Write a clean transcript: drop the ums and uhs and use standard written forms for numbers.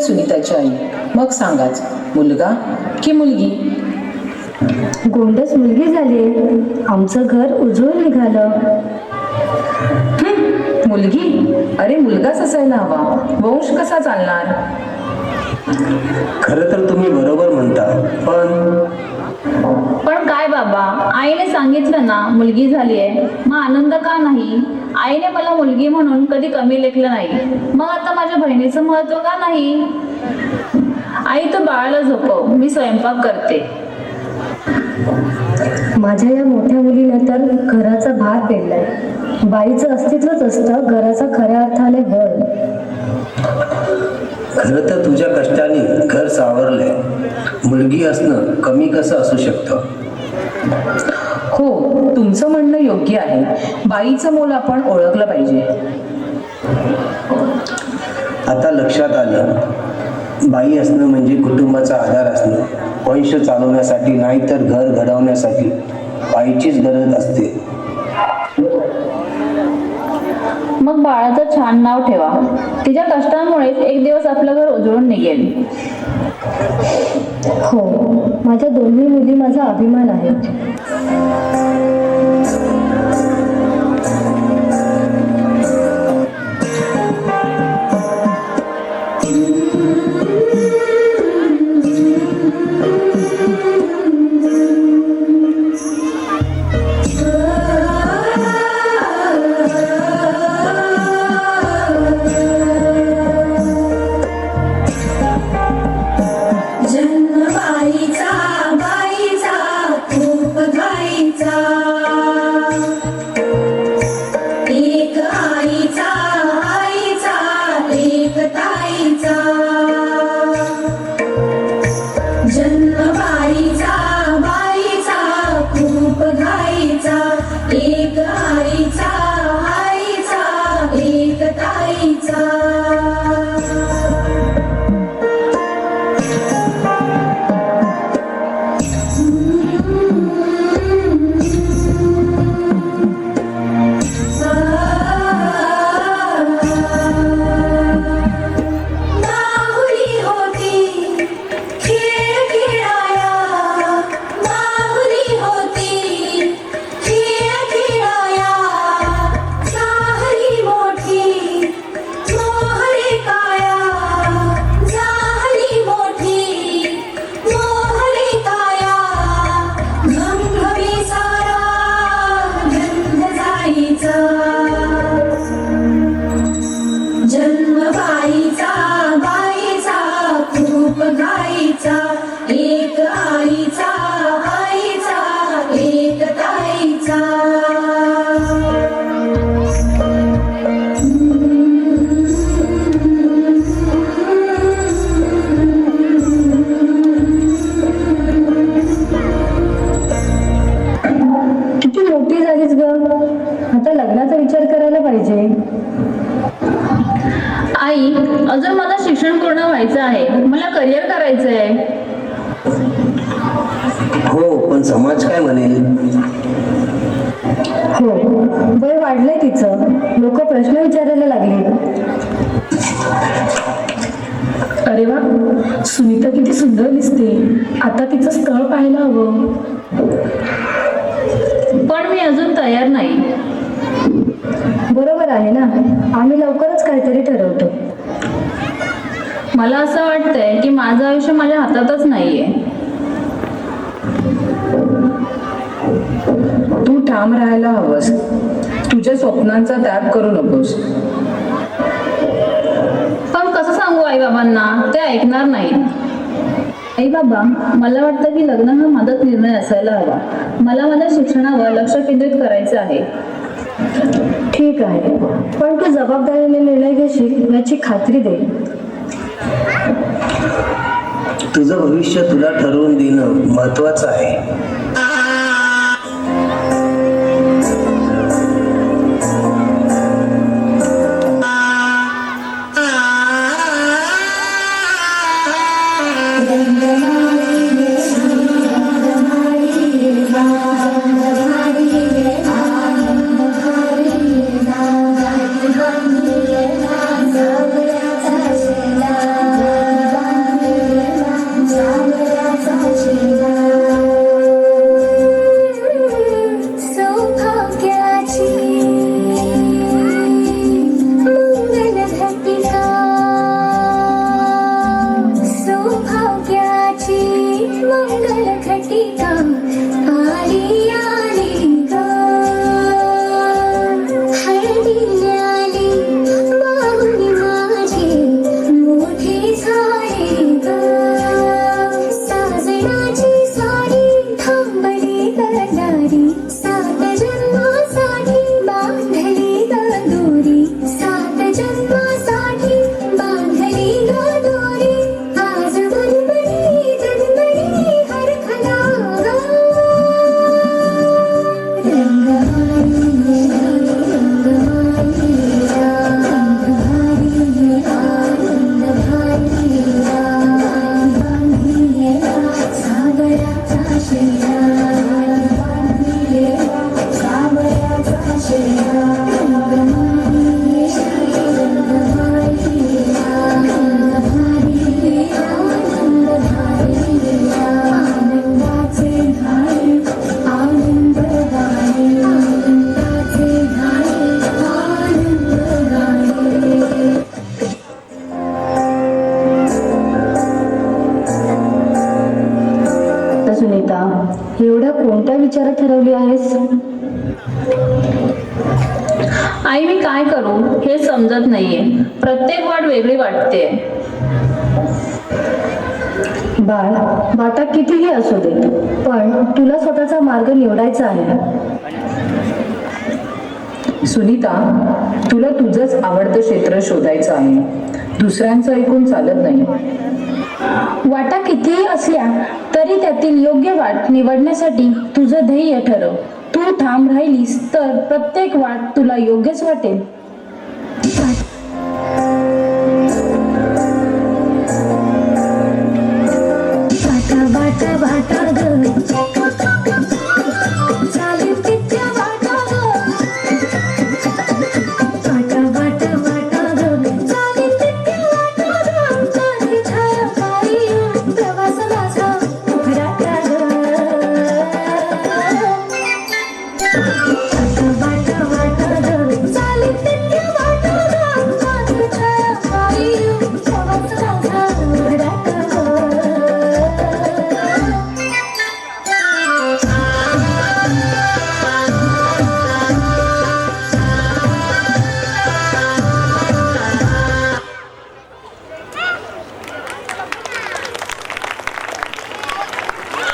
सुनीताची आई. मग सांगाच, मुलगा की मुलगी? गोंडस मुलगी झाली. आमचं घर उजळून निघालं. मुलगी? अरे मुलगाच असायला हवा. वंश कसा चालणार? खरं तर तुम्ही बरोबर म्हणता, पण काय बाबा, आईने सांगितलं ना मुलगी झालीये, मग आनंद का नाही? आईने मला मुलगी म्हणून कधी कमी लेखलं नाही, मग आता माझ्या बहिणीचं महत्व का नाही? आई तू बाळाला झोपव, मी स्वयंपाक करते. माझ्या या मोठ्या मुलीने तर घराचा भार पेललाय. बाईचं अस्तित्वच असतं घराचा खऱ्या अर्थाने बळ. खरं तर तुझ्या कष्टाने घर सावरलंय. मुलगी असणं कमी कसं असू शकतं? हो, तुमचं म्हणणं योग्य आहे. बाईचं मोल आपण ओळखलं पाहिजे. आता लक्षात आलं, बाई असणं म्हणजे कुटुंबाचा आधार असणं. वंश चालवण्यासाठी नाही तर घर घडवण्यासाठी बाईचीच गरज असते. मग बाळाचं छान नाव ठेवा. तिच्या कष्टांमुळेच एक दिवस आपलं घर उजळून निघेल. हो, माझ्या दोन्ही मुली माझा अभिमान आहेत. आता लग्नाचा विचार करायला पाहिजे. आई, अजून मला शिक्षण पूर्ण व्हायचं आहे. मला करिअर करायचं आहे. हो, पण समाज काय म्हणेल? हो, वय वाढलंय तिचं. लोक प्रश्न विचारायला लागले. अरे वा, सुनीता किती सुंदर दिसते. आता तिचं स्थळ पाहायला हवं. पण मी अजून तयार नाही. बरोबर आहे ना, आम्ही लवकरच काहीतरी ठरवतो. मला असं वाटतंय की माझं आयुष्य माझ्या हातातच नाहीये. तू ठाम राहायला हवंस. तुझ्या स्वप्नांचा त्याग करू नकोस. पण कसं सांगू आई बाबांना? ते ऐकणार नाहीत. आई बाबा, मला वाटतं की लग्न हा माझाच निर्णय असायला हवा. मला माझ्या शिक्षणावर लक्ष केंद्रित करायचं आहे. ठीक आहे, पण तू जबाबदारीने निर्णय घेशील याची खात्री दे. तुझं भविष्य तुला ठरवून देणं महत्वाचं आहे. एवढ्या कोणत्या विचारात ठरवली आहेस? आई मी काय करू हे समजत नाहीये. प्रत्येक वाट वेगळी वाटते. बाळ, वाटा कितीही असू दे, पण तुला स्वतःचा मार्ग निवडायचा आहे. सुनीता, तुला तुझंच आवडतं क्षेत्र शोधायचं आहे. दुसऱ्यांचं ऐकून चालत नाही. वाटा कितीही असल्या तरी त्यातील योग्य वाट निवडण्यासाठी तुझं ध्येय ठरव. तू ठाम राहिलीस तर प्रत्येक वाट तुला योग्यच वाटेल. वाटा वाटा वाटा